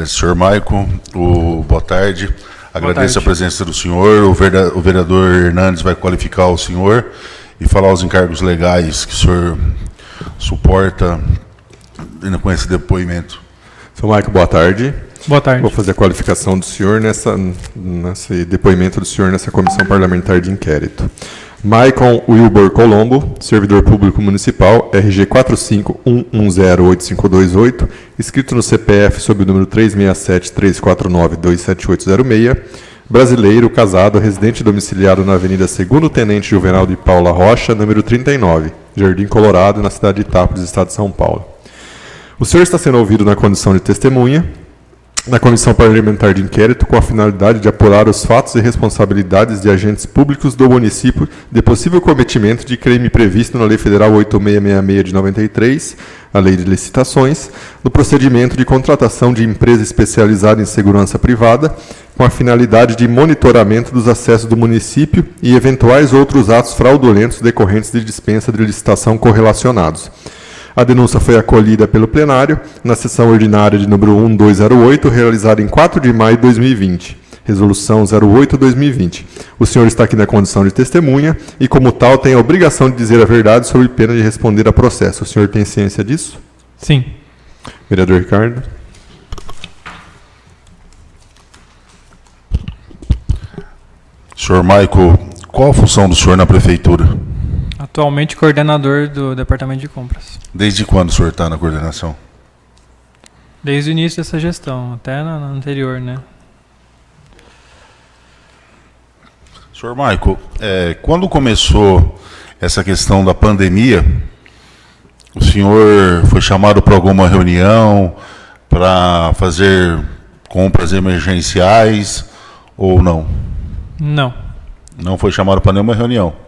Senhor Maicon, boa tarde. Agradeço tarde. a presença do senhor. O vereador Hernandes vai qualificar o senhor e falar os encargos legais que o senhor suporta com esse depoimento. Senhor Maicon, boa tarde. Boa tarde. Vou fazer a qualificação do senhor nesse depoimento do senhor nessa comissão parlamentar de inquérito. Maicon Wilbur Colombo, servidor público municipal, RG 451108528, inscrito no CPF sob o número 367-349-27806, brasileiro, casado, residente domiciliado na Avenida 2º Tenente Juvenal de Paula Rocha, número 39, Jardim Colorado, na cidade de Itápolis, estado de São Paulo. O senhor está sendo ouvido na condição de testemunha na Comissão Parlamentar de Inquérito com a finalidade de apurar os fatos e responsabilidades de agentes públicos do município de possível cometimento de crime previsto na Lei Federal 8666 de 93, a Lei de Licitações, no procedimento de contratação de empresa especializada em segurança privada, com a finalidade de monitoramento dos acessos do município e eventuais outros atos fraudulentos decorrentes de dispensa de licitação correlacionados. A denúncia foi acolhida pelo plenário na sessão ordinária de número 1208, realizada em 4 de maio de 2020, resolução 08/2020. O senhor está aqui na condição de testemunha e, como tal, tem a obrigação de dizer a verdade sob pena de responder a processo. O senhor tem ciência disso? Sim. Vereador Ricardo. Senhor Maicon, qual a função do senhor na prefeitura? Atualmente coordenador do Departamento de Compras. Desde quando o senhor está na coordenação? Desde o início dessa gestão, até na anterior, né? Senhor Maicon, quando começou essa questão da pandemia, o senhor foi chamado para alguma reunião para fazer compras emergenciais ou não? Não. Não foi chamado para nenhuma reunião.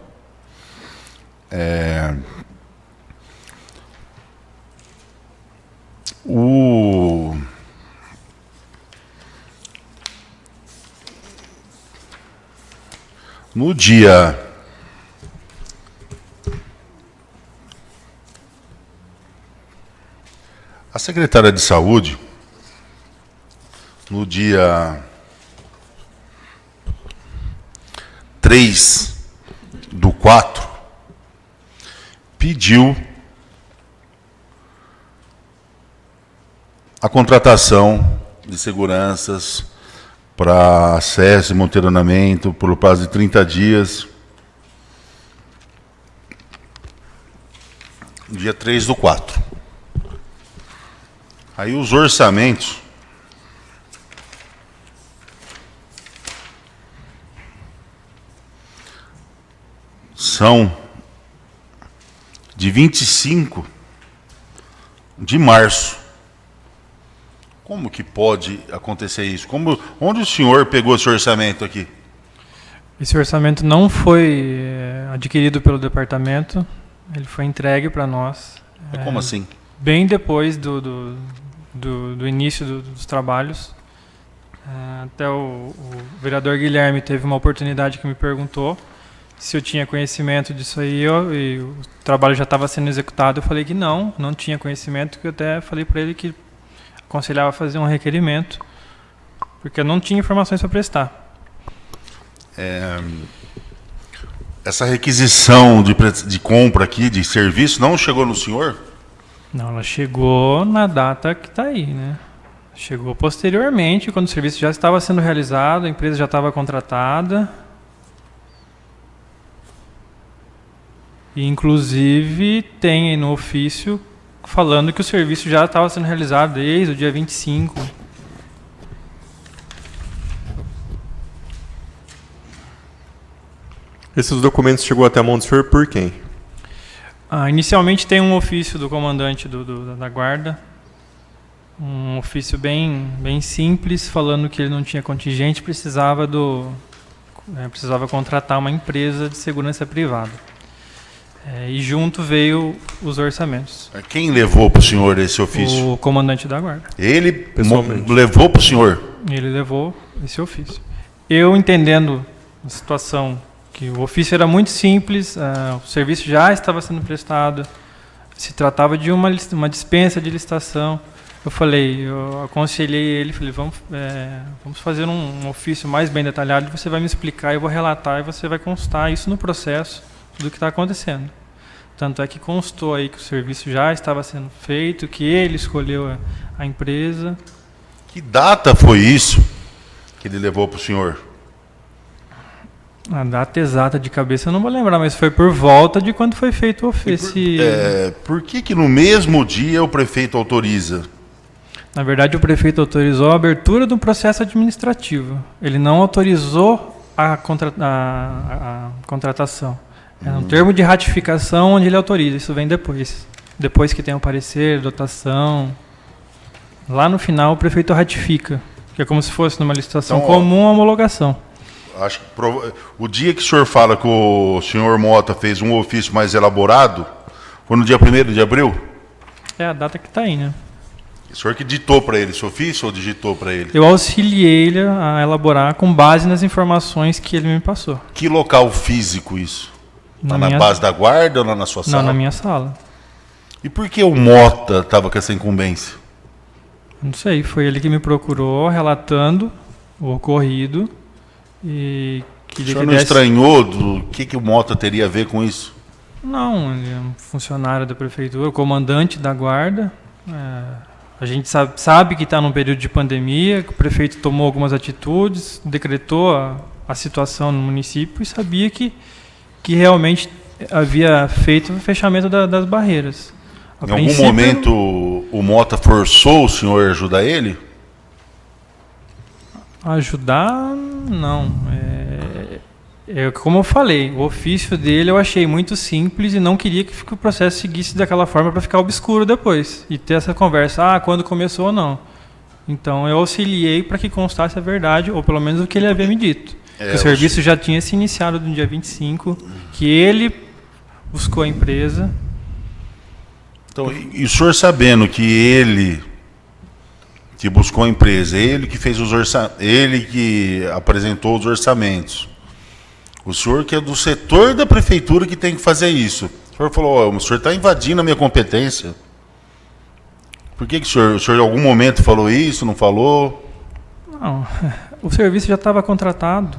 No dia a secretária de saúde, no dia 3/4, pediu a contratação de seguranças para acesso e monitoramento por prazo de 30 dias, no dia 3/4. Aí os orçamentos são de 25 de março. Como que pode acontecer isso? Onde o senhor pegou esse orçamento aqui? Esse orçamento não foi adquirido pelo departamento, ele foi entregue para nós. Como assim? Bem depois do início dos trabalhos. Até o vereador Guilherme teve uma oportunidade que me perguntou se eu tinha conhecimento disso aí, e o trabalho já estava sendo executado. Eu falei que não tinha conhecimento, que eu até falei para ele que aconselhava fazer um requerimento, porque eu não tinha informações para prestar. Essa requisição de compra aqui, de serviço, não chegou no senhor? Não, ela chegou na data que está aí, né? Chegou posteriormente, quando o serviço já estava sendo realizado, a empresa já estava contratada. E, inclusive, tem aí no ofício falando que o serviço já estava sendo realizado desde o dia 25. Esses documentos chegou até a mão do senhor por quem? Inicialmente tem um ofício do comandante da guarda, um ofício bem simples, falando que ele não tinha contingente, precisava contratar uma empresa de segurança privada. E junto veio os orçamentos. Quem levou para o senhor esse ofício? O comandante da guarda. Ele pessoalmente levou para o senhor? Ele levou esse ofício. Eu, entendendo a situação, que o ofício era muito simples, o serviço já estava sendo prestado, se tratava de uma dispensa de licitação. eu aconselhei ele, falei, vamos fazer um ofício mais bem detalhado, você vai me explicar, eu vou relatar e você vai constar isso no processo do que está acontecendo. Tanto é que constou aí que o serviço já estava sendo feito, que ele escolheu a empresa. Que data foi isso que ele levou para o senhor? A data exata de cabeça eu não vou lembrar, mas foi por volta de quando foi feito o ofício. Por que no mesmo dia o prefeito autoriza? Na verdade, o prefeito autorizou a abertura do processo administrativo. Ele não autorizou a contratação. É um termo de ratificação onde ele autoriza. Isso vem depois. Depois que tem o parecer, dotação. Lá no final, o prefeito ratifica. Que é como se fosse numa licitação comum a homologação. Acho que o dia que o senhor fala que o senhor Mota fez um ofício mais elaborado, foi no dia 1º de abril? É a data que está aí, né? O senhor que ditou para ele esse ofício ou digitou para ele? Eu auxiliei ele a elaborar com base nas informações que ele me passou. Que local físico isso? Na base da guarda ou na sua sala? Não, na minha sala. E por que o Mota estava com essa incumbência? Não sei, foi ele que me procurou relatando o ocorrido e que o senhor não estranhou do que o Mota teria a ver com isso? Não, ele é um funcionário da prefeitura, comandante da guarda. A gente sabe que está num período de pandemia, que o prefeito tomou algumas atitudes, decretou a situação no município e sabia que realmente havia feito o fechamento das barreiras. Em algum momento o Mota forçou o senhor a ajudar ele? Ajudar, não. Como eu falei, o ofício dele eu achei muito simples e não queria que o processo seguisse daquela forma para ficar obscuro depois. E ter essa conversa, quando começou ou não. Então eu auxiliei para que constasse a verdade, ou pelo menos o que ele havia me dito. Que o serviço já tinha se iniciado no dia 25, que ele buscou a empresa. Então, e o senhor sabendo que ele que buscou a empresa, ele que fez ele que apresentou os orçamentos, o senhor que é do setor da prefeitura que tem que fazer isso, o senhor falou, o senhor está invadindo a minha competência. Por que o senhor em algum momento falou isso, não falou? Não, o serviço já estava contratado.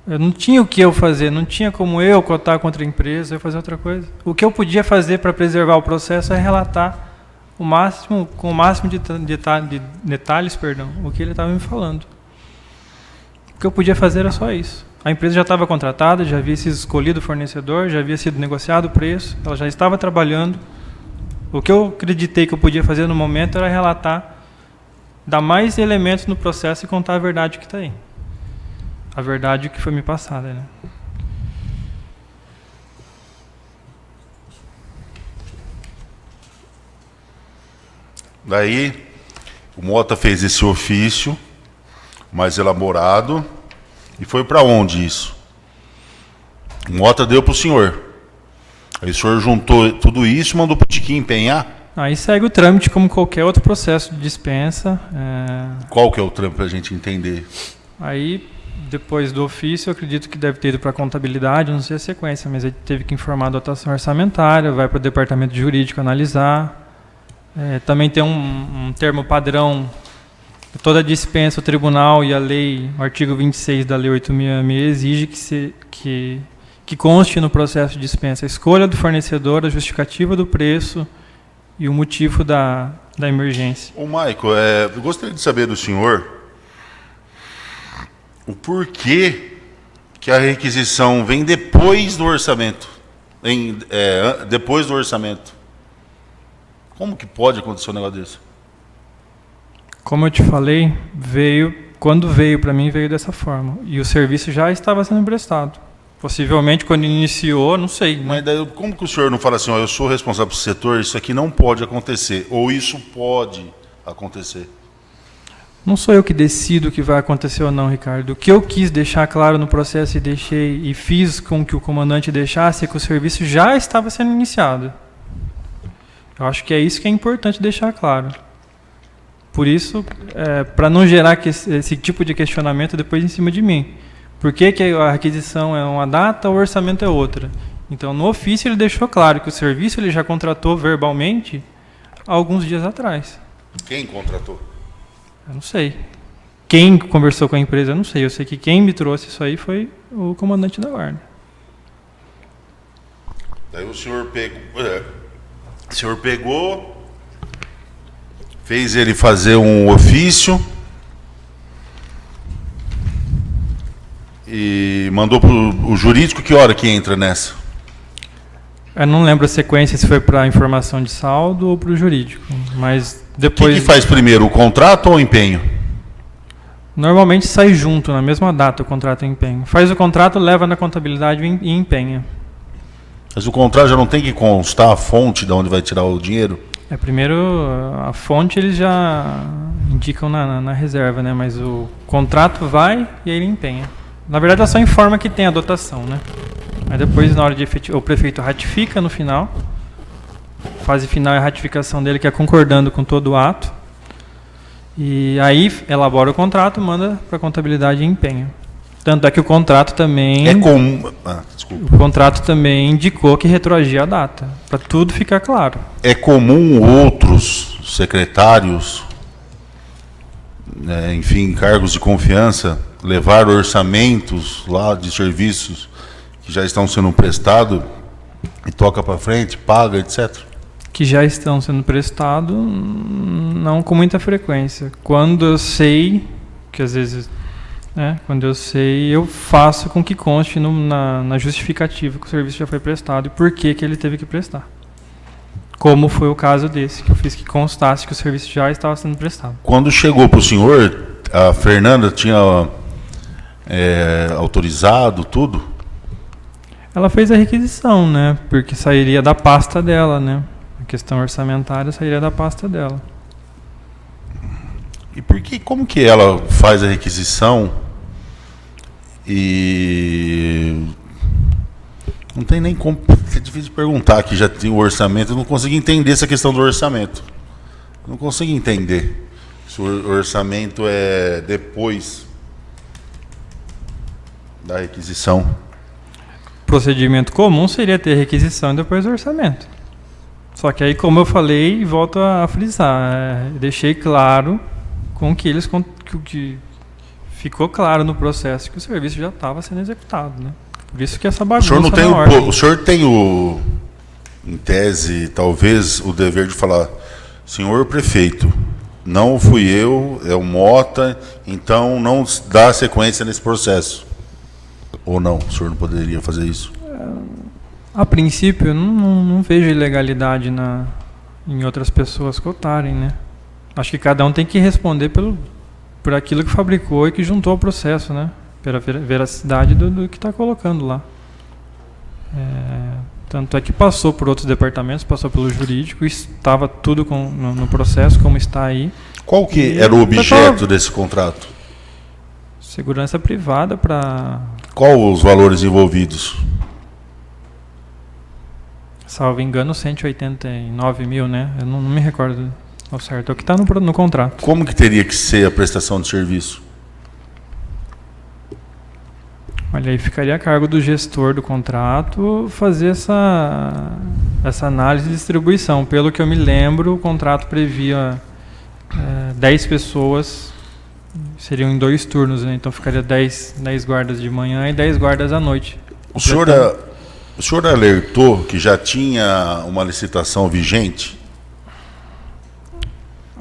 Eu não tinha o que eu fazer, não tinha como eu cotar contra a empresa, eu fazer outra coisa. O que eu podia fazer para preservar o processo é relatar com o máximo de detalhes, o que ele estava me falando. O que eu podia fazer era só isso. A empresa já estava contratada, já havia sido escolhido o fornecedor, já havia sido negociado o preço, ela já estava trabalhando. O que eu acreditei que eu podia fazer no momento era relatar, dar mais elementos no processo e contar a verdade que está aí. A verdade que foi me passada, né? Daí, o Mota fez esse ofício mais elaborado e foi para onde isso? O Mota deu para o senhor. Aí o senhor juntou tudo isso e mandou para o Tiquinho empenhar? Aí segue o trâmite como qualquer outro processo de dispensa. Qual que é o trâmite para a gente entender? Aí, depois do ofício, eu acredito que deve ter ido para a contabilidade, não sei a sequência, mas ele teve que informar a dotação orçamentária, vai para o departamento jurídico analisar. Também tem um termo padrão, toda dispensa, o tribunal e a lei, o artigo 26 da lei 8.666 exige que conste no processo de dispensa a escolha do fornecedor, a justificativa do preço e o motivo da emergência. Ô Maico, eu gostaria de saber do senhor o porquê que a requisição vem depois do orçamento. Depois do orçamento. Como que pode acontecer um negócio desse? Como eu te falei, quando veio para mim, veio dessa forma. E o serviço já estava sendo prestado. Possivelmente, quando iniciou, não sei. Mas daí, como que o senhor não fala assim, eu sou responsável pelo setor, isso aqui não pode acontecer, ou isso pode acontecer? Não sou eu que decido o que vai acontecer ou não, Ricardo. O que eu quis deixar claro no processo e fiz com que o comandante deixasse é que o serviço já estava sendo iniciado. Eu acho que é isso que é importante deixar claro. Por isso, para não gerar esse tipo de questionamento depois em cima de mim. Por que a requisição é uma data, o orçamento é outra? Então, no ofício ele deixou claro que o serviço ele já contratou verbalmente há alguns dias atrás. Quem contratou? Eu não sei. Quem conversou com a empresa, eu não sei. Eu sei que quem me trouxe isso aí foi o comandante da guarda. Daí o senhor pegou, fez ele fazer um ofício e mandou pro o jurídico. Que hora que entra nessa? Eu não lembro a sequência, se foi para informação de saldo ou para o jurídico. Mas O depois. que faz primeiro, o contrato ou o empenho? Normalmente sai junto, na mesma data, o contrato e o empenho. Faz o contrato, leva na contabilidade e empenha. Mas o contrato já não tem que constar a fonte de onde vai tirar o dinheiro? Primeiro, a fonte eles já indicam na reserva, né? Mas o contrato vai e aí ele empenha. Na verdade, ela só informa que tem a dotação, né? Aí depois, na hora de efetivar, o prefeito ratifica no final. A fase final é a ratificação dele, que é concordando com todo o ato. E aí elabora o contrato, manda para a contabilidade e empenha. Tanto é que o contrato também... É comum... desculpa. O contrato também indicou que retroagia a data, para tudo ficar claro. É comum outros secretários, enfim, cargos de confiança, levar orçamentos lá de serviços que já estão sendo prestados e toca para frente, paga, etc. Que já estão sendo prestados, não com muita frequência. Quando eu sei, que às vezes, quando eu sei, eu faço com que conste na justificativa que o serviço já foi prestado e por que ele teve que prestar. Como foi o caso desse, que eu fiz que constasse que o serviço já estava sendo prestado. Quando chegou para o senhor, a Fernanda tinha autorizado tudo? Ela fez a requisição, né? Porque sairia da pasta dela, né? A questão orçamentária sairia da pasta dela. E como que ela faz a requisição e não tem nem como, é difícil de perguntar, que já tem o orçamento, eu não consigo entender essa questão do orçamento. Não consigo entender se o orçamento é depois da requisição. Procedimento comum seria ter requisição e depois o orçamento. Só que aí, como eu falei, e volto a frisar, deixei claro com que eles que ficou claro no processo que o serviço já estava sendo executado, né? Por isso que essa bagunça O senhor tem em tese, talvez, o dever de falar: senhor prefeito, não fui eu, é o Mota, então não dá sequência nesse processo. Ou não? O senhor não poderia fazer isso? A princípio, eu não vejo ilegalidade em outras pessoas cotarem, né? Acho que cada um tem que responder por aquilo que fabricou e que juntou ao processo, né? Pela veracidade do que está colocando lá. Tanto é que passou por outros departamentos, passou pelo jurídico, estava tudo no processo, como está aí. Qual que era o objeto desse contrato? Segurança privada para... Qual os valores envolvidos? Salvo engano, 189 mil, né? Eu não me recordo ao certo. É o que está no contrato. Como que teria que ser a prestação de serviço? Olha, aí ficaria a cargo do gestor do contrato fazer essa análise de distribuição. Pelo que eu me lembro, o contrato previa 10 pessoas, seriam em 2 turnos, né? Então ficaria 10 guardas de manhã e 10 guardas à noite. O senhor alertou que já tinha uma licitação vigente?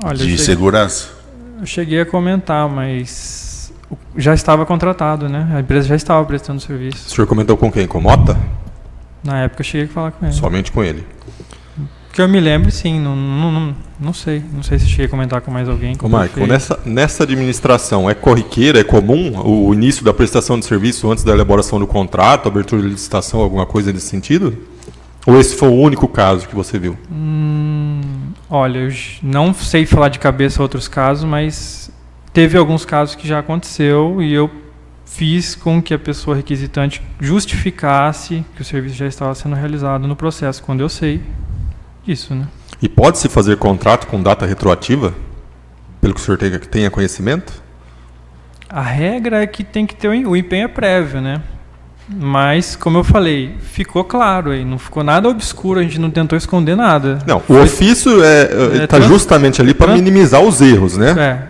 Olha, de segurança? Eu cheguei a comentar, mas já estava contratado, né? A empresa já estava prestando serviço. O senhor comentou com quem? Com o Mota? Na época eu cheguei a falar com ele. Somente com ele? Que eu me lembro, sim. Não sei. Não sei se cheguei a comentar com mais alguém. Ô, Michael, nessa administração, é corriqueira, é comum o início da prestação de serviço antes da elaboração do contrato, abertura de licitação, alguma coisa nesse sentido? Ou esse foi o único caso que você viu? Olha, eu não sei falar de cabeça outros casos, mas teve alguns casos que já aconteceu e eu fiz com que a pessoa requisitante justificasse que o serviço já estava sendo realizado no processo, quando eu sei disso, né? E pode-se fazer contrato com data retroativa? Pelo que o senhor tenha conhecimento? A regra é que tem que ter o empenho prévio, né? Mas, como eu falei, ficou claro aí, não ficou nada obscuro, a gente não tentou esconder nada. Não, o ofício está justamente ali para minimizar os erros, né?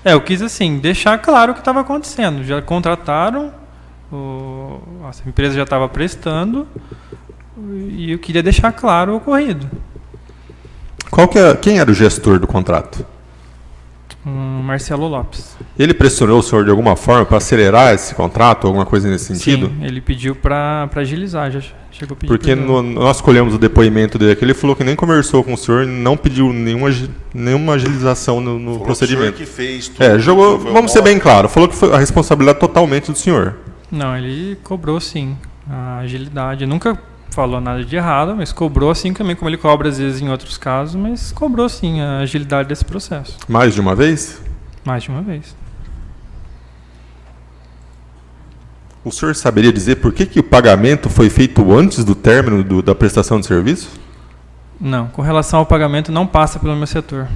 Eu quis assim, deixar claro o que estava acontecendo. Já contrataram, a empresa já estava prestando e eu queria deixar claro o ocorrido. Quem era o gestor do contrato? Marcelo Lopes. Ele pressionou o senhor de alguma forma para acelerar esse contrato, alguma coisa nesse sentido? Sim, ele pediu para agilizar, já chegou a pedir. Porque nós colhemos o depoimento dele aqui, ele falou que nem conversou com o senhor, não pediu nenhuma agilização no procedimento. Que fez tudo, vamos ser bem claro, falou que foi a responsabilidade totalmente do senhor. Não, ele cobrou sim a agilidade. Nunca falou nada de errado, mas cobrou assim também, como ele cobra às vezes em outros casos, mas cobrou sim a agilidade desse processo. Mais de uma vez? Mais de uma vez. O senhor saberia dizer por que o pagamento foi feito antes do término da prestação de serviço? Não, com relação ao pagamento não passa pelo meu setor.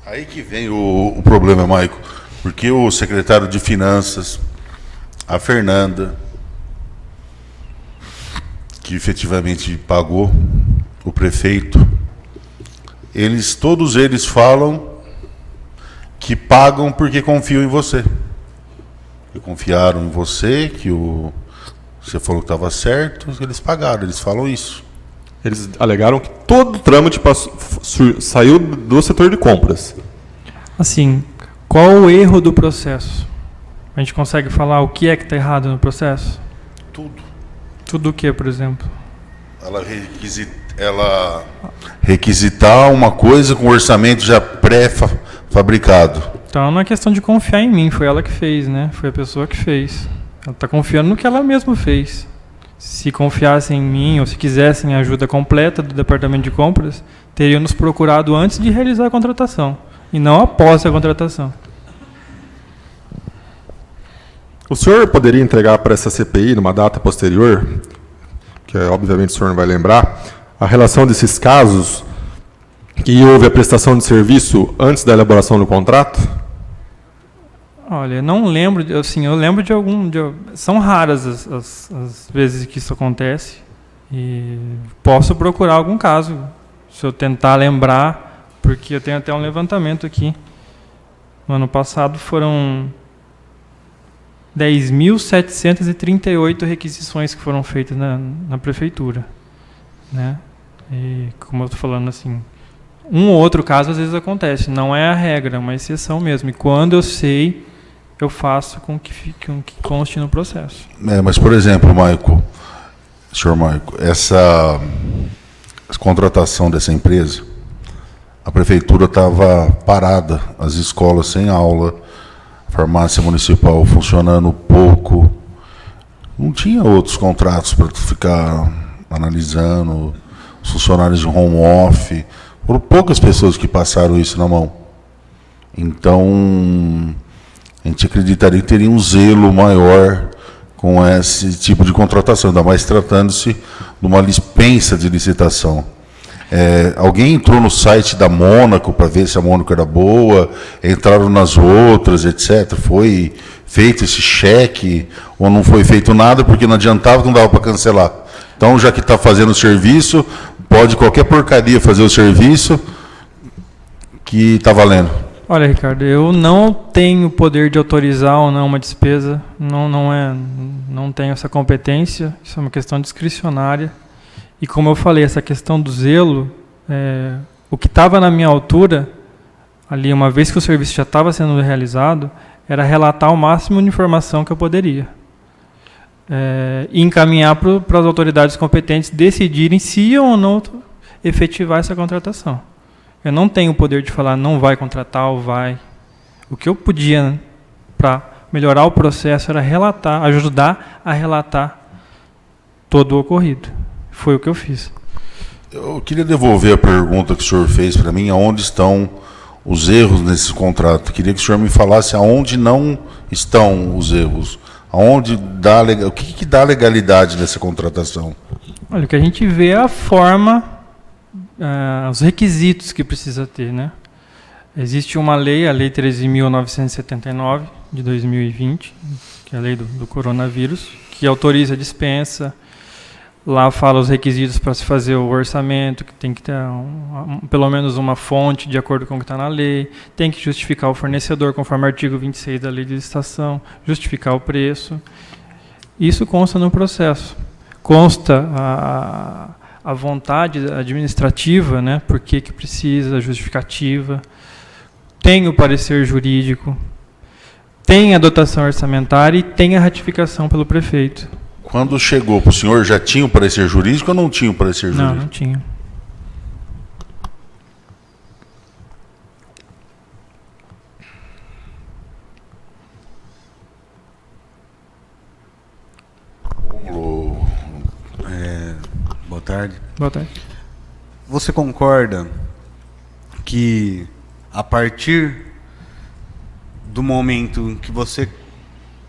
Aí que vem o problema, Maico, porque o secretário de Finanças, a Fernanda, que efetivamente pagou o prefeito, todos eles falam que pagam porque confiam em você. Que confiaram em você, que você falou que estava certo, eles pagaram, eles falam isso. Eles alegaram que todo o trâmite saiu do setor de compras. Assim, qual o erro do processo? A gente consegue falar o que é que está errado no processo? Tudo. Tudo o que, por exemplo? Ela requisitar uma coisa com orçamento já pré-fabricado. Então não é questão de confiar em mim, foi ela que fez, né? Foi a pessoa que fez. Ela está confiando no que ela mesma fez. Se confiassem em mim ou se quisessem a ajuda completa do departamento de compras, teriam nos procurado antes de realizar a contratação e não após a contratação. O senhor poderia entregar para essa CPI, numa data posterior, que obviamente o senhor não vai lembrar, a relação desses casos que houve a prestação de serviço antes da elaboração do contrato? Olha, não lembro, assim, eu lembro de são raras as vezes que isso acontece e posso procurar algum caso, se eu tentar lembrar, porque eu tenho até um levantamento aqui. No ano passado foram 10.738 requisições que foram feitas na prefeitura, né? E como eu estou falando assim, um ou outro caso às vezes acontece, não é a regra, é uma exceção mesmo. E quando eu sei, eu faço com que conste no processo. Mas por exemplo, senhor Maico, essa contratação dessa empresa, a prefeitura estava parada, as escolas sem aula, farmácia municipal funcionando pouco, não tinha outros contratos para ficar analisando, os funcionários de home office, foram poucas pessoas que passaram isso na mão. Então, a gente acreditaria que teria um zelo maior com esse tipo de contratação, ainda mais tratando-se de uma dispensa de licitação. Alguém entrou no site da Mônaco para ver se a Mônaco era boa, entraram nas outras, etc. Foi feito esse cheque ou não foi feito nada porque não adiantava, não dava para cancelar. Então, já que está fazendo o serviço, pode qualquer porcaria fazer o serviço que está valendo. Olha, Ricardo, eu não tenho poder de autorizar ou não uma despesa, não tenho essa competência, isso é uma questão discricionária. E como eu falei, essa questão do zelo, o que estava na minha altura, ali uma vez que o serviço já estava sendo realizado, era relatar o máximo de informação que eu poderia. E encaminhar para as autoridades competentes decidirem se iam ou não efetivar essa contratação. Eu não tenho o poder de falar não vai contratar ou vai. O que eu podia para melhorar o processo era relatar, ajudar a relatar todo o ocorrido. Foi o que eu fiz. Eu queria devolver a pergunta que o senhor fez para mim, aonde estão os erros nesse contrato. Queria que o senhor me falasse aonde não estão os erros. O que dá legalidade nessa contratação? Olha, o que a gente vê é a forma, os requisitos que precisa ter, né? Existe uma lei, a Lei 13.979, de 2020, que é a lei do coronavírus, que autoriza a dispensa. Lá fala os requisitos para se fazer o orçamento, que tem que ter pelo menos uma fonte de acordo com o que está na lei, tem que justificar o fornecedor conforme o artigo 26 da lei de licitação, justificar o preço. Isso consta no processo. Consta a vontade administrativa, né, por que precisa, a justificativa, tem o parecer jurídico, tem a dotação orçamentária e tem a ratificação pelo prefeito. Quando chegou para o senhor, já tinha o parecer jurídico ou não tinha o parecer jurídico? Não tinha. Boa tarde. Boa tarde. Você concorda que a partir do momento em que você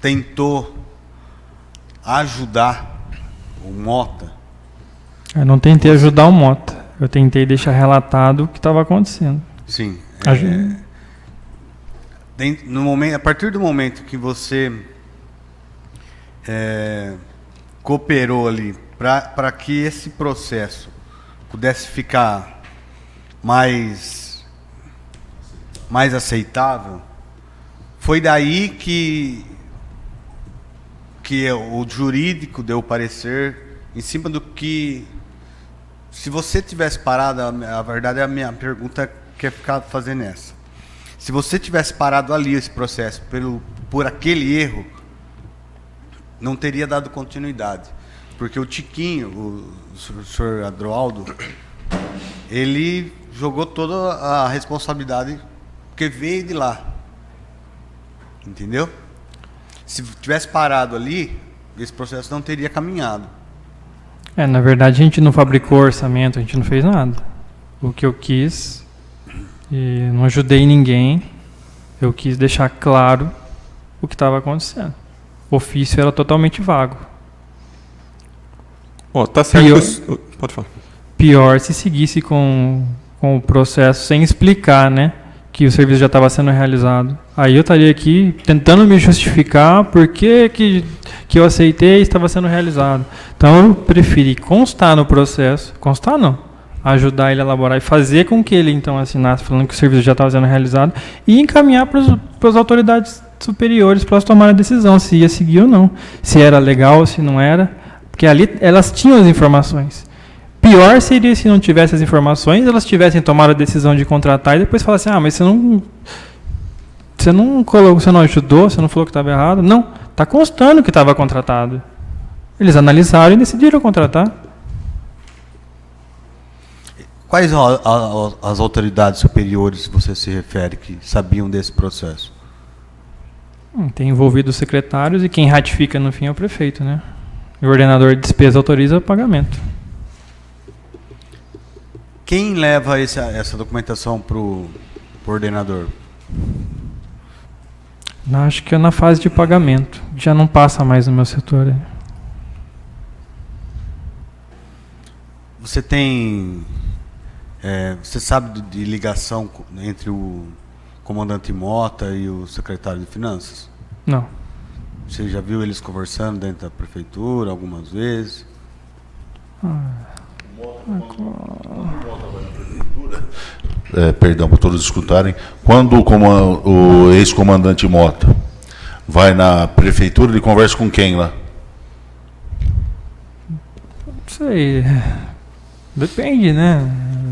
tentou ajudar o Mota? Eu não tentei ajudar o Mota. Eu tentei deixar relatado o que estava acontecendo. Sim. Ajuda. No momento, a partir do momento que você cooperou ali para que esse processo pudesse ficar mais aceitável, foi daí que o jurídico deu o parecer em cima do que, se você tivesse parado, a verdade, a minha pergunta quer ficar fazendo essa. Se você tivesse parado ali esse processo por aquele erro, não teria dado continuidade. Porque o Tiquinho, o senhor Adroaldo, ele jogou toda a responsabilidade porque veio de lá. Entendeu? Se tivesse parado ali, esse processo não teria caminhado. Na verdade, a gente não fabricou orçamento, a gente não fez nada. O que eu quis, e não ajudei ninguém, eu quis deixar claro o que estava acontecendo. O ofício era totalmente vago. Tá certo. Pode falar. Pior se seguisse com o processo sem explicar, né, que o serviço já estava sendo realizado. Aí eu estaria aqui tentando me justificar por que eu aceitei e estava sendo realizado. Então eu preferi constar no processo, constar não, ajudar ele a elaborar e fazer com que ele então assinasse falando que o serviço já estava sendo realizado e encaminhar para as autoridades superiores para elas tomarem a decisão se ia seguir ou não, se era legal ou se não era, porque ali elas tinham as informações. Pior seria se não tivesse as informações, elas tivessem tomado a decisão de contratar e depois falassem, mas você não ajudou, você não falou que estava errado. Não, está constando que estava contratado. Eles analisaram e decidiram contratar. Quais as autoridades superiores você se refere que sabiam desse processo? Tem envolvido os secretários e quem ratifica no fim é o prefeito, né? E o ordenador de despesa autoriza o pagamento. Quem leva essa documentação para o ordenador? Acho que é na fase de pagamento. Já não passa mais no meu setor. Você tem... você sabe de ligação entre o comandante Mota e o secretário de Finanças? Não. Você já viu eles conversando dentro da prefeitura algumas vezes? Perdão para todos escutarem. Quando o ex-comandante Mota vai na prefeitura, ele conversa com quem lá? Não sei. Depende, né?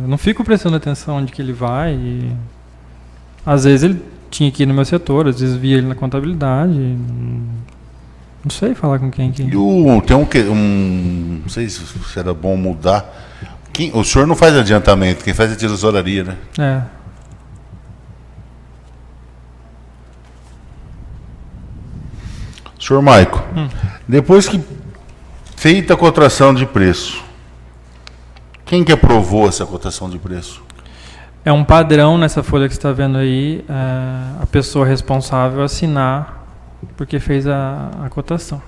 Eu não fico prestando atenção onde que ele vai. Às vezes ele tinha que ir no meu setor, às vezes via ele na contabilidade. Não sei falar com quem. E tem não sei se era bom mudar. O senhor não faz adiantamento, quem faz é a tesouraria, né? Senhor Maico, depois que feita a cotação de preço, quem que aprovou essa cotação de preço? É um padrão nessa folha que você está vendo aí, a pessoa responsável assinar porque fez a cotação.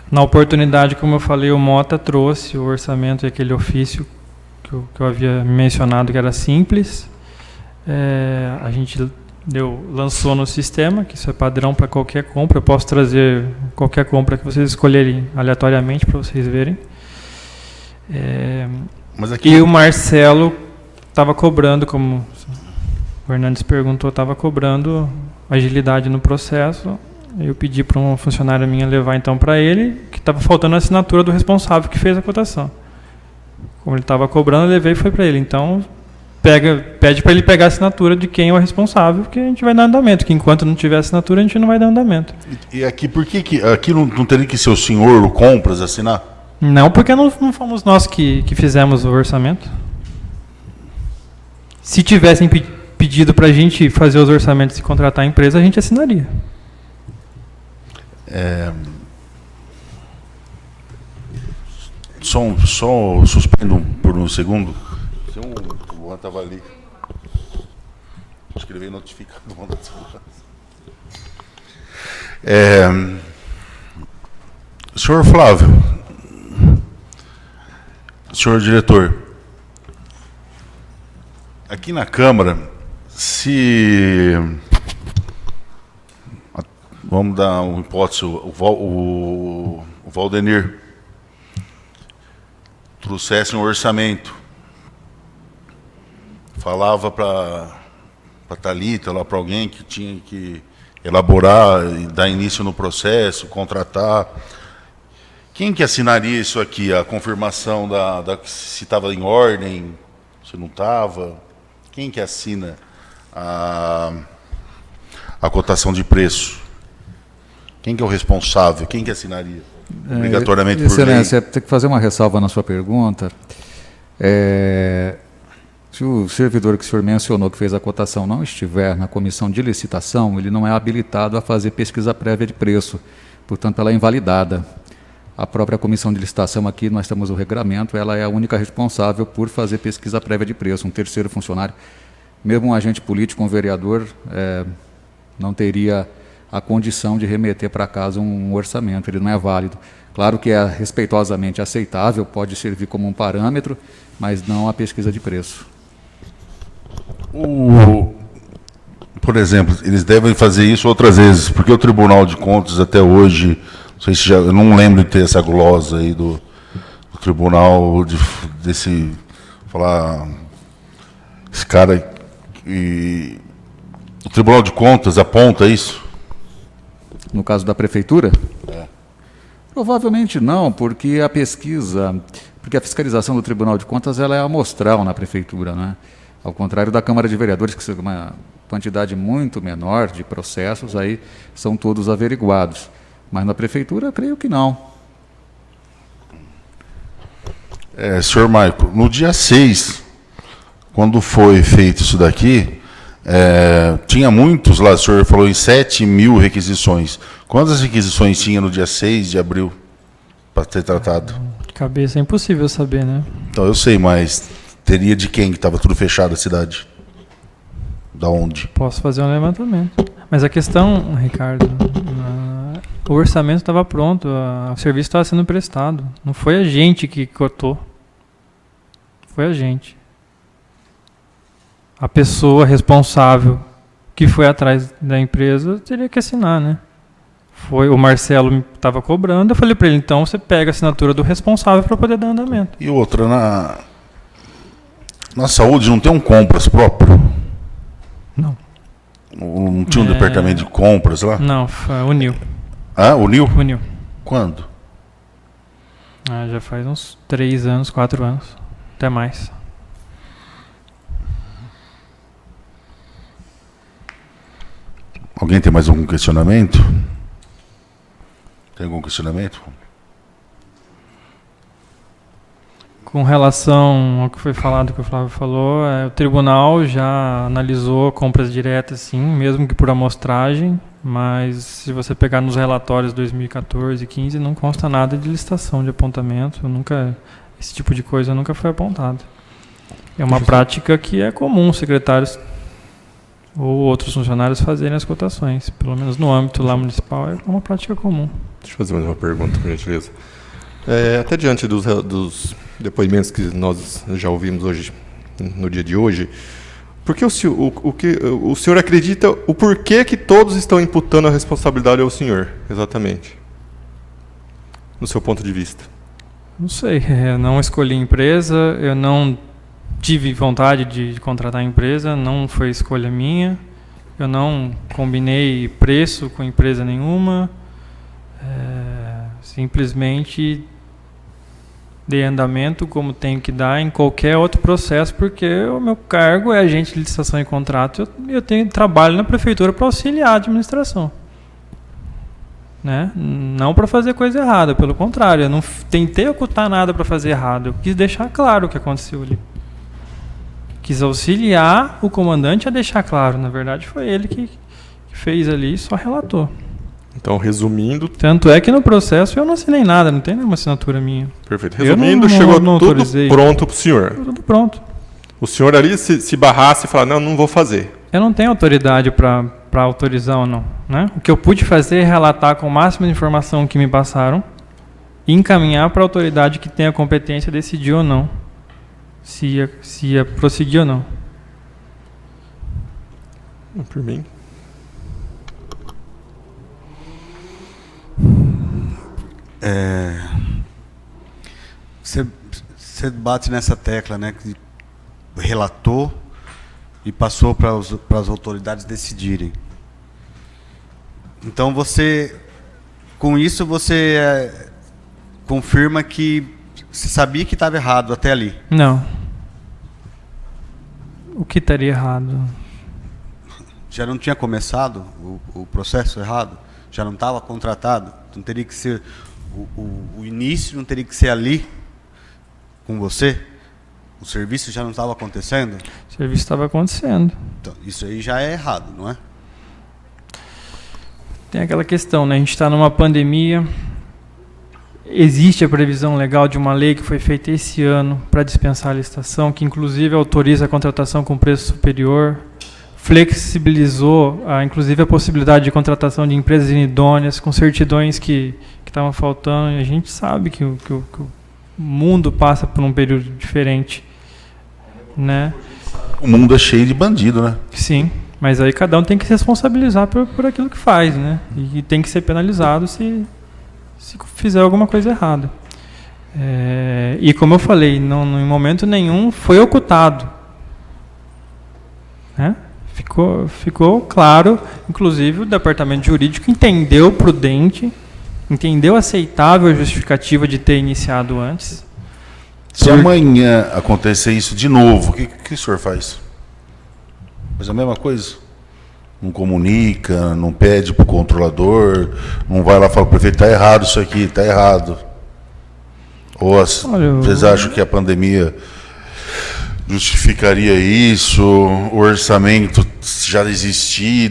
Na oportunidade, como eu falei, o Mota trouxe o orçamento e aquele ofício que eu havia mencionado que era simples. A gente lançou no sistema, que isso é padrão para qualquer compra. Eu posso trazer qualquer compra que vocês escolherem aleatoriamente para vocês verem. Mas aqui... E o Marcelo estava cobrando, como o Hernandes perguntou, estava cobrando agilidade no processo. Eu pedi para uma funcionária minha levar então para ele, que estava faltando a assinatura do responsável que fez a cotação. Como ele estava cobrando, eu levei e foi para ele. Então, pede para ele pegar a assinatura de quem é o responsável, que a gente vai dar andamento. Que enquanto não tiver assinatura, a gente não vai dar andamento. E aqui, por que aqui não teria que ser o senhor, o Compras, assinar? Não, porque não fomos nós que fizemos o orçamento. Se tivessem pedido para a gente fazer os orçamentos e contratar a empresa, a gente assinaria. Só suspendo por um segundo. O Juan estava ali. Acho que ele veio notificado do mandado de segurança. Senhor Flávio, senhor diretor, aqui na Câmara, vamos dar uma hipótese, o Valdenir trouxesse um orçamento, falava para a Thalita, lá para alguém que tinha que elaborar e dar início no processo, contratar. Quem que assinaria isso aqui? A confirmação se estava em ordem, se não estava? Quem que assina a cotação de preço? Quem que é o responsável? Quem que assinaria? Obrigatoriamente por lei? Excelência, tem que fazer uma ressalva na sua pergunta. Se o servidor que o senhor mencionou que fez a cotação não estiver na comissão de licitação, ele não é habilitado a fazer pesquisa prévia de preço. Portanto, ela é invalidada. A própria comissão de licitação aqui, nós temos o regramento, ela é a única responsável por fazer pesquisa prévia de preço. Um terceiro funcionário, mesmo um agente político, um vereador, não teria a condição de remeter para casa um orçamento, ele não é válido. Claro que é respeitosamente aceitável, pode servir como um parâmetro, mas não a pesquisa de preço. Por exemplo, eles devem fazer isso outras vezes, porque o Tribunal de Contas até hoje, não sei se eu não lembro de ter essa glosa aí do Tribunal, falar, esse cara, o Tribunal de Contas aponta isso? No caso da Prefeitura? Provavelmente não, porque a fiscalização do Tribunal de Contas ela é amostral na Prefeitura, né? Ao contrário da Câmara de Vereadores, que é uma quantidade muito menor de processos, aí são todos averiguados. Mas na Prefeitura, creio que não. Senhor Maico, no dia 6, quando foi feito isso daqui, tinha muitos lá, o senhor falou em 7.000 requisições. Quantas requisições tinha no dia 6 de abril para ser tratado? De cabeça é impossível saber, né? Então, eu sei, mas teria de quem que estava tudo fechado a cidade? Da onde? Posso fazer um levantamento. Mas a questão, Ricardo, o orçamento estava pronto, o serviço estava sendo prestado. Não foi a gente que cotou. Foi a gente. A pessoa responsável que foi atrás da empresa teria que assinar, né? O Marcelo estava cobrando, eu falei para ele, então você pega a assinatura do responsável para poder dar andamento. E outra, na saúde não tem um compras próprio? Não. Não tinha um departamento de compras lá? Não, uniu. Ah, uniu? Uniu. Quando? Já faz uns 3 anos, 4 anos, até mais. Alguém tem mais algum questionamento? Tem algum questionamento? Com relação ao que foi falado, que o Flávio falou, o tribunal já analisou compras diretas, sim, mesmo que por amostragem, mas se você pegar nos relatórios 2014 e 2015, não consta nada de licitação de apontamento, esse tipo de coisa nunca foi apontado. É uma prática que é comum secretários ou outros funcionários fazerem as cotações, pelo menos no âmbito lá municipal, é uma prática comum. Deixa eu fazer mais uma pergunta, por gentileza. Até diante dos depoimentos que nós já ouvimos hoje, no dia de hoje, Porque o senhor acredita, o porquê que todos estão imputando a responsabilidade ao senhor, exatamente? No seu ponto de vista. Não sei, eu não escolhi empresa, eu não tive vontade de contratar a empresa, não foi escolha minha, eu não combinei preço com empresa nenhuma, simplesmente dei andamento como tenho que dar em qualquer outro processo, porque o meu cargo é agente de licitação e contrato, eu tenho trabalho na prefeitura para auxiliar a administração. Né? Não para fazer coisa errada, pelo contrário, eu não tentei ocultar nada para fazer errado, eu quis deixar claro o que aconteceu ali. Quis auxiliar o comandante a deixar claro, na verdade foi ele que fez ali e só relatou. Então, resumindo... Tanto é que no processo eu não assinei nada, não tem nenhuma assinatura minha. Perfeito. Resumindo, chegou tudo pronto para o senhor. Tudo pronto. O senhor ali se barrasse e falar, não vou fazer. Eu não tenho autoridade para autorizar ou não. Né? O que eu pude fazer é relatar com o máximo de informação que me passaram e encaminhar para a autoridade que tem a competência decidir ou não. Se ia prosseguir ou não. Por mim. Você bate nessa tecla, né? Que relatou e passou para as autoridades decidirem. Então com isso você confirma que você sabia que estava errado até ali. Não. O que estaria errado? Já não tinha começado o processo errado? Já não estava contratado? Não teria que ser o início, não teria que ser ali com você? O serviço já não estava acontecendo? O serviço estava acontecendo. Então, isso aí já é errado, não é? Tem aquela questão, né? A gente está numa pandemia. Existe a previsão legal de uma lei que foi feita esse ano para dispensar a licitação, que inclusive autoriza a contratação com preço superior, flexibilizou inclusive a possibilidade de contratação de empresas inidôneas com certidões que estavam faltando. E a gente sabe que o mundo passa por um período diferente, né? O mundo é cheio de bandido, né? Sim, mas aí cada um tem que se responsabilizar por aquilo que faz, né? E tem que ser penalizado se fizer alguma coisa errada. E como eu falei, em momento nenhum foi ocultado. Né? Ficou claro, inclusive o departamento jurídico entendeu prudente, entendeu aceitável a justificativa de ter iniciado antes. Se amanhã acontecer isso de novo, o que o senhor faz? Faz a mesma coisa? Não comunica, não pede para o controlador, não vai lá e fala, prefeito, está errado isso aqui, está errado. Ou vocês acham que a pandemia justificaria isso, o orçamento já existir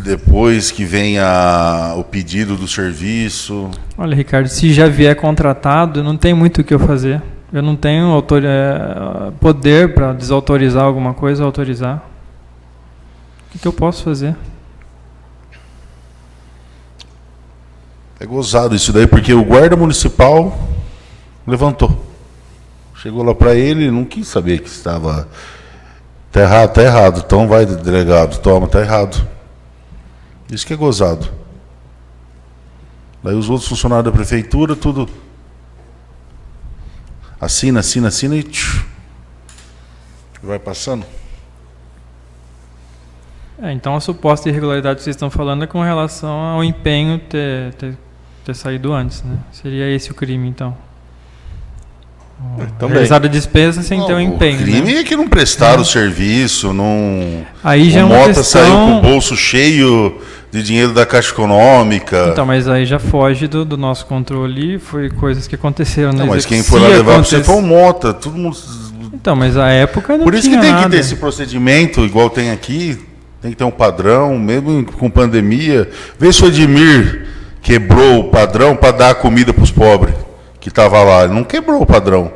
depois que venha o pedido do serviço? Olha, Ricardo, se já vier contratado, não tem muito o que eu fazer. Eu não tenho poder para desautorizar alguma coisa ou autorizar. O que eu posso fazer? É gozado isso daí, porque o guarda municipal levantou. Chegou lá para ele, não quis saber que estava... Tá errado. Então vai, delegado, toma, tá errado. Isso que é gozado. Daí os outros funcionários da prefeitura, tudo... Assina e... Vai passando. Então a suposta irregularidade que vocês estão falando é com relação ao empenho ter saído antes, né? Seria esse o crime, então? Realizar a despesa sem ter um empenho. O crime, né? É que não prestaram o serviço, não... Aí já o é uma Mota questão... saiu com o bolso cheio de dinheiro da Caixa Econômica. Então, mas aí já foge do nosso controle, foi coisas que aconteceram na mas quem foi lá levar você foi o Mota, todo mundo... Então, mas a época não Por isso tinha que tem nada. que ter esse procedimento, igual tem aqui, tem que ter um padrão, mesmo com pandemia. Vê se o Edmir quebrou o padrão para dar comida para os pobres que estavam lá. Ele não quebrou o padrão.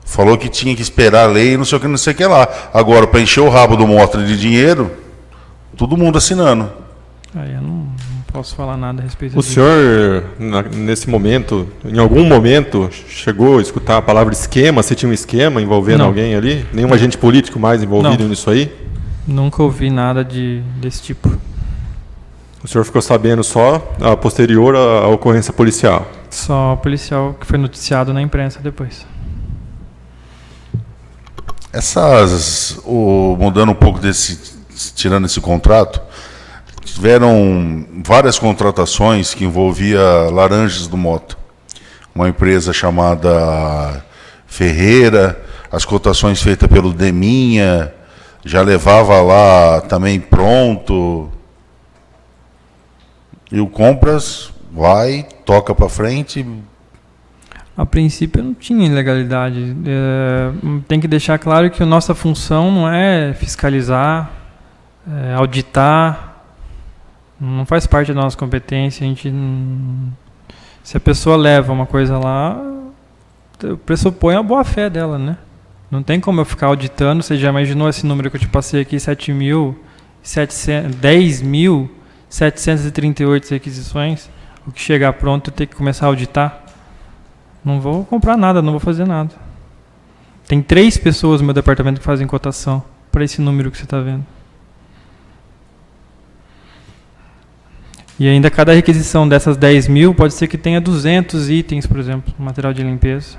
Falou que tinha que esperar a lei, não sei o que lá. Agora, para encher o rabo do Mota de dinheiro, todo mundo assinando. Aí eu não posso falar nada a respeito O disso. senhor, nesse momento, em algum momento, chegou a escutar a palavra esquema? Você tinha um esquema envolvendo Não. alguém ali? Nenhum agente político mais envolvido Não. nisso aí? Nunca ouvi nada desse tipo. O senhor ficou sabendo só a posterior à ocorrência policial? Só o policial que foi noticiado na imprensa depois. Mudando um pouco tirando esse contrato, tiveram várias contratações que envolvia Laranjas do Mota, uma empresa chamada Ferreira, as cotações feitas pelo Deminha, já levava lá também pronto. E o Compras vai, toca para frente. A princípio não tinha ilegalidade. Tem que deixar claro que a nossa função não é fiscalizar, auditar, não faz parte da nossa competência. Se a pessoa leva uma coisa lá, pressupõe a boa fé dela, né? Não tem como eu ficar auditando. Você já imaginou esse número que eu te passei aqui, 10.738 requisições? O que chegar pronto eu tenho que começar a auditar? Não vou comprar nada, não vou fazer nada. Tem 3 pessoas no meu departamento que fazem cotação para esse número que você está vendo. E ainda cada requisição dessas 10.000 pode ser que tenha 200 itens, por exemplo, material de limpeza.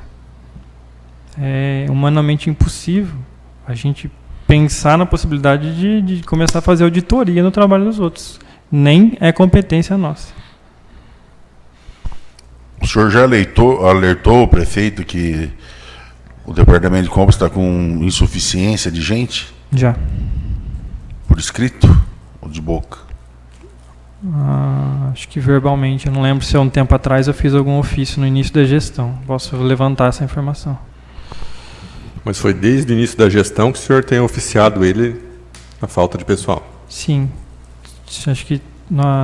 É humanamente impossível a gente pensar na possibilidade de começar a fazer auditoria no trabalho dos outros. Nem é competência nossa. O senhor já alertou o prefeito que o departamento de compras está com insuficiência de gente? Já. Por escrito ou de boca? Acho que verbalmente. Eu não lembro se há um tempo atrás eu fiz algum ofício no início da gestão. Posso levantar essa informação. Mas foi desde o início da gestão que o senhor tem oficiado ele a falta de pessoal? Sim. Acho que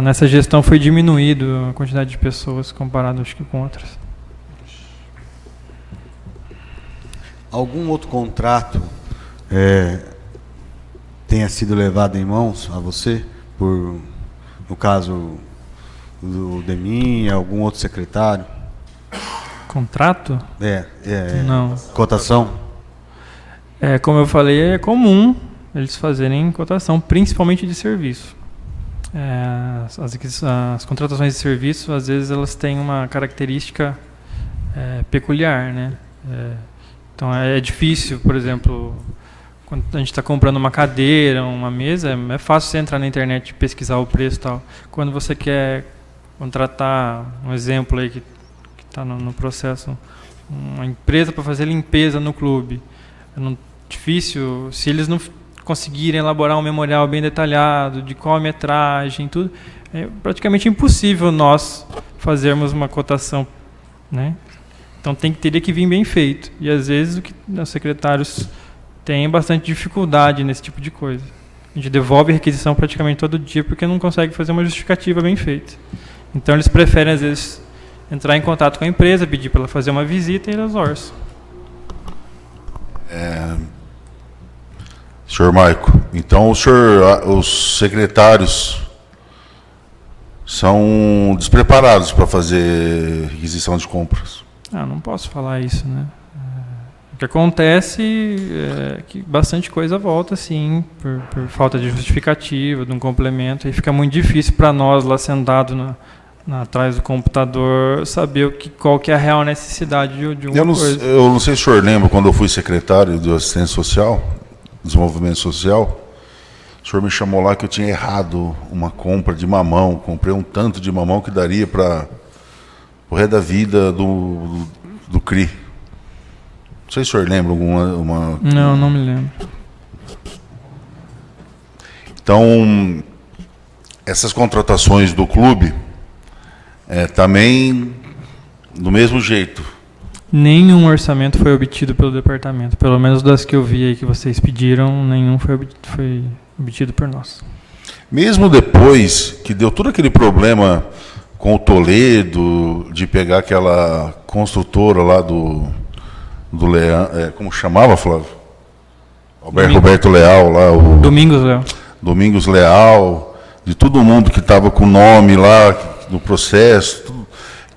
nessa gestão foi diminuído a quantidade de pessoas comparado, acho que, com outras. Algum outro contrato tenha sido levado em mãos a você, no caso do Deminha, algum outro secretário? Contrato? Não. Cotação? Como eu falei, é comum eles fazerem cotação, principalmente de serviço. As contratações de serviço, às vezes, elas têm uma característica peculiar, né? Então, é difícil, por exemplo, quando a gente está comprando uma cadeira, uma mesa, é fácil você entrar na internet e pesquisar o preço e tal. Quando você quer contratar, um exemplo aí que está no processo, uma empresa para fazer limpeza no clube, difícil, se eles não conseguirem elaborar um memorial bem detalhado de qual a metragem, tudo, é praticamente impossível nós fazermos uma cotação, né? Então teria que vir bem feito. E às vezes os secretários têm bastante dificuldade nesse tipo de coisa. A gente devolve a requisição praticamente todo dia porque não consegue fazer uma justificativa bem feita. Então eles preferem às vezes entrar em contato com a empresa, pedir para ela fazer uma visita e elas orçam. Senhor Maico, então os secretários são despreparados para fazer requisição de compras? Não posso falar isso, né? O que acontece é que bastante coisa volta, sim, por falta de justificativa, de um complemento, e fica muito difícil para nós lá sentados atrás do computador saber qual que é a real necessidade de uma coisa. Eu não sei se o senhor lembra, quando eu fui secretário de assistência social, desenvolvimento social, o senhor me chamou lá que eu tinha errado uma compra de mamão, comprei um tanto de mamão que daria para o resto da vida do CRI. Não sei se o senhor lembra alguma... Não me lembro. Então, essas contratações do clube também do mesmo jeito. Nenhum orçamento foi obtido pelo departamento. Pelo menos das que eu vi aí que vocês pediram, nenhum foi obtido por nós. Mesmo depois que deu todo aquele problema com o Toledo, de pegar aquela construtora lá do Leão, como chamava, Flávio? Roberto Leal lá. Domingos Leal, de todo mundo que estava com o nome lá no processo,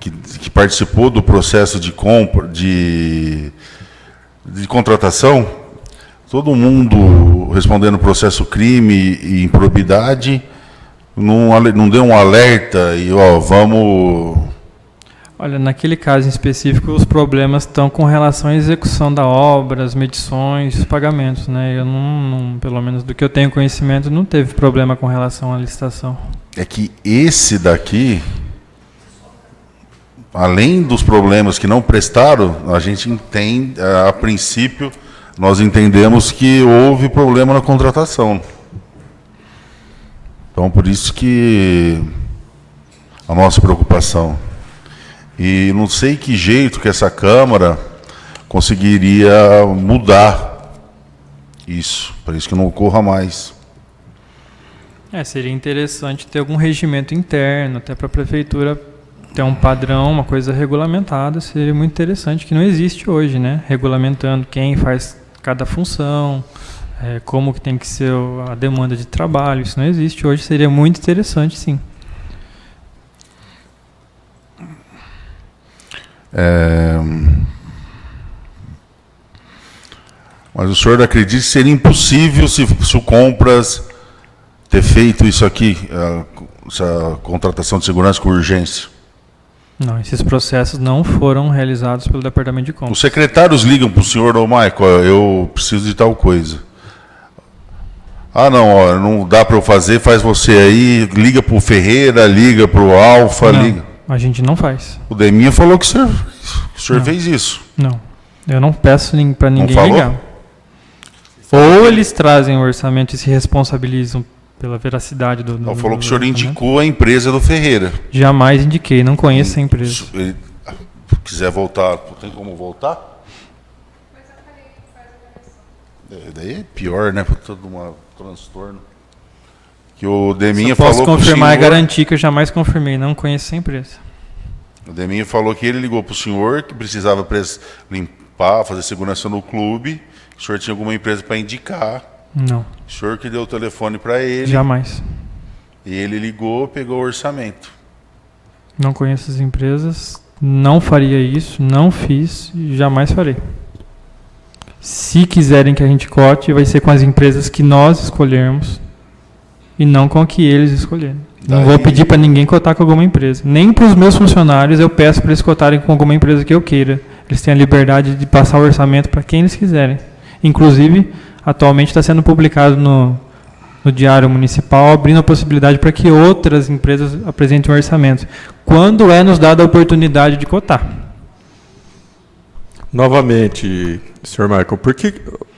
que participou do processo de compra, de contratação, todo mundo respondendo processo crime e improbidade, não deu um alerta e, vamos... Olha, naquele caso em específico, os problemas estão com relação à execução da obra, as medições, os pagamentos, né? Eu pelo menos do que eu tenho conhecimento, não teve problema com relação à licitação. É que esse daqui, além dos problemas que não prestaram, a gente entende, a princípio, nós entendemos que houve problema na contratação. Então, por isso que a nossa preocupação. E não sei que jeito que essa Câmara conseguiria mudar isso, para isso que não ocorra mais. Seria interessante ter algum regimento interno, até para a Prefeitura ter um padrão, uma coisa regulamentada, seria muito interessante, que não existe hoje, né? Regulamentando quem faz cada função, como que tem que ser a demanda de trabalho, isso não existe hoje, seria muito interessante, sim. Mas o senhor acredita que seria impossível se o Compras ter feito isso aqui, essa contratação de segurança com urgência? Não, esses processos não foram realizados pelo Departamento de Compras. Os secretários ligam para o senhor, Michael, eu preciso de tal coisa. Não dá para eu fazer, faz você aí, liga para o Ferreira, liga para o Alfa, liga. A gente não faz. O Deminha falou que o senhor fez isso. Não, eu não peço para ninguém falou? ligar. Ou eles trazem o orçamento e se responsabilizam pela veracidade do Ele falou que o senhor orçamento. indicou a empresa do Ferreira. Jamais indiquei, não conheço a empresa. Se ele quiser voltar, tem como voltar? Daí é pior, né? Para todo um transtorno. Que o Deminha falou que o senhor... Posso confirmar e garantir que eu jamais confirmei, não conheço a empresa. O Deminha falou que ele ligou para o senhor, que precisava limpar, fazer segurança no clube, que o senhor tinha alguma empresa para indicar. Não. O senhor que deu o telefone para ele. Jamais. E ele ligou, pegou o orçamento. Não conheço as empresas, não faria isso, não fiz e jamais farei. Se quiserem que a gente cote, vai ser com as empresas que nós escolhermos e não com a que eles escolherem. Não vou pedir para ninguém cotar com alguma empresa. Nem para os meus funcionários eu peço para eles cotarem com alguma empresa que eu queira. Eles têm a liberdade de passar o orçamento para quem eles quiserem. Inclusive, atualmente está sendo publicado no Diário Municipal, abrindo a possibilidade para que outras empresas apresentem um orçamento, quando é nos dada a oportunidade de cotar. Novamente, senhor Michael,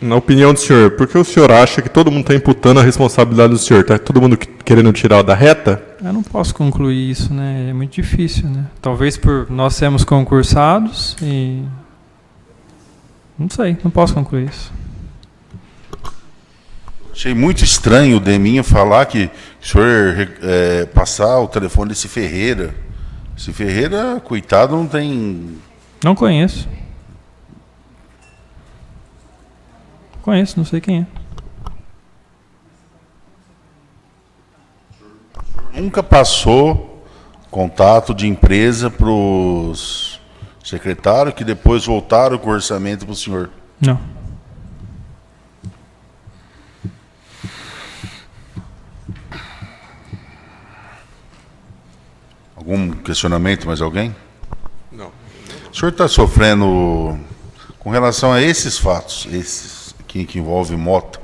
na opinião do senhor, por que o senhor acha que todo mundo está imputando a responsabilidade do senhor? Está todo mundo querendo tirar da reta? Eu não posso concluir isso, né? É muito difícil, né? Talvez por nós sermos concursados e... Não sei, não posso concluir isso. Achei muito estranho o Deminha falar que o senhor passar o telefone desse Ferreira. Esse Ferreira, coitado, não tem... Não conheço. Conheço, não sei quem é. Nunca passou contato de empresa para os secretários que depois voltaram com o orçamento para o senhor? Não. Algum questionamento, mais alguém? Não. O senhor está sofrendo com relação a esses fatos, esses que envolvem moto?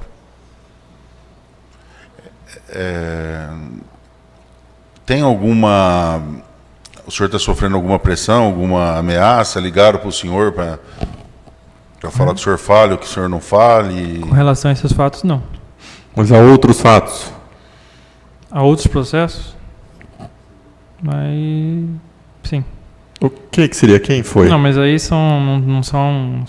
Tem alguma... O senhor está sofrendo alguma pressão, alguma ameaça? Ligaram para o senhor para falar que o senhor fale ou que o senhor não fale? Com relação a esses fatos, não. Mas há outros fatos? Há outros processos? Mas... Sim. O que seria? Quem foi? Não, mas aí não são...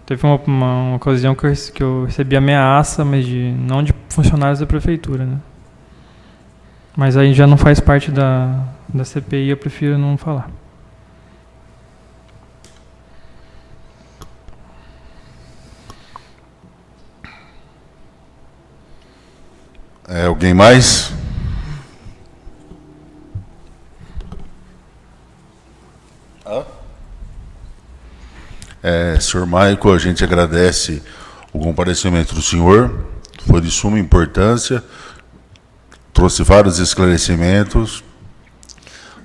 Teve uma ocasião que eu recebi ameaça, mas não de funcionários da prefeitura, né? Mas aí já não faz parte da CPI, eu prefiro não falar. Alguém mais? Senhor Michael, a gente agradece o comparecimento do senhor. foi de suma importância, trouxe vários esclarecimentos.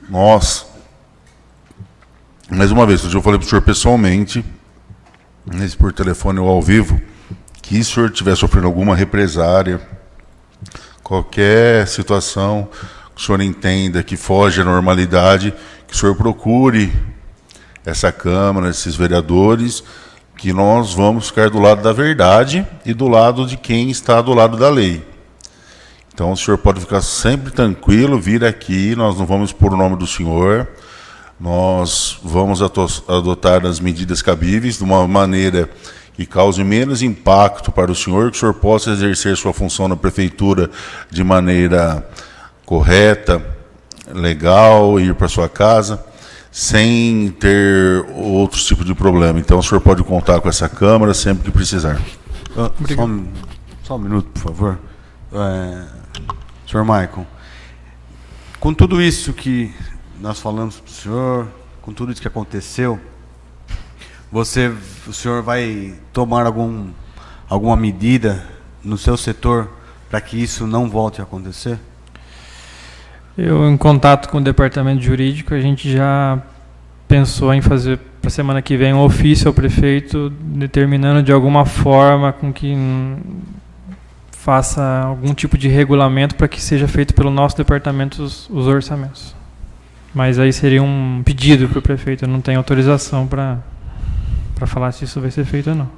Nós, mais uma vez, eu falei para o senhor pessoalmente, nesse por telefone ou ao vivo, que se o senhor estiver sofrendo alguma represária, qualquer situação que o senhor entenda que foge à normalidade, que o senhor procure essa Câmara, esses vereadores, que nós vamos ficar do lado da verdade e do lado de quem está do lado da lei. Então o senhor pode ficar sempre tranquilo, vir aqui, nós não vamos expor o nome do senhor, nós vamos adotar as medidas cabíveis de uma maneira que cause menos impacto para o senhor, que o senhor possa exercer sua função na prefeitura de maneira correta, legal, ir para sua casa, sem ter outros tipos de problema. Então o senhor pode contar com essa Câmara sempre que precisar. Só um minuto, por favor. Senhor Maicon, com tudo isso que nós falamos para o senhor, com tudo isso que aconteceu, o senhor vai tomar alguma medida no seu setor para que isso não volte a acontecer? Eu, em contato com o departamento jurídico, a gente já pensou em fazer para a semana que vem um ofício ao prefeito determinando de alguma forma com que faça algum tipo de regulamento para que seja feito pelo nosso departamento os orçamentos. Mas aí seria um pedido para o prefeito, eu não tenho autorização para falar se isso vai ser feito ou não.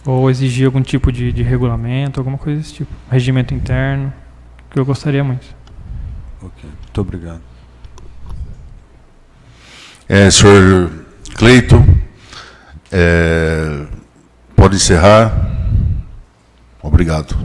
Ou exigir algum tipo de regulamento, alguma coisa desse tipo. Regimento interno, que eu gostaria muito. Ok, muito obrigado. Senhor Cleito, pode encerrar. Obrigado.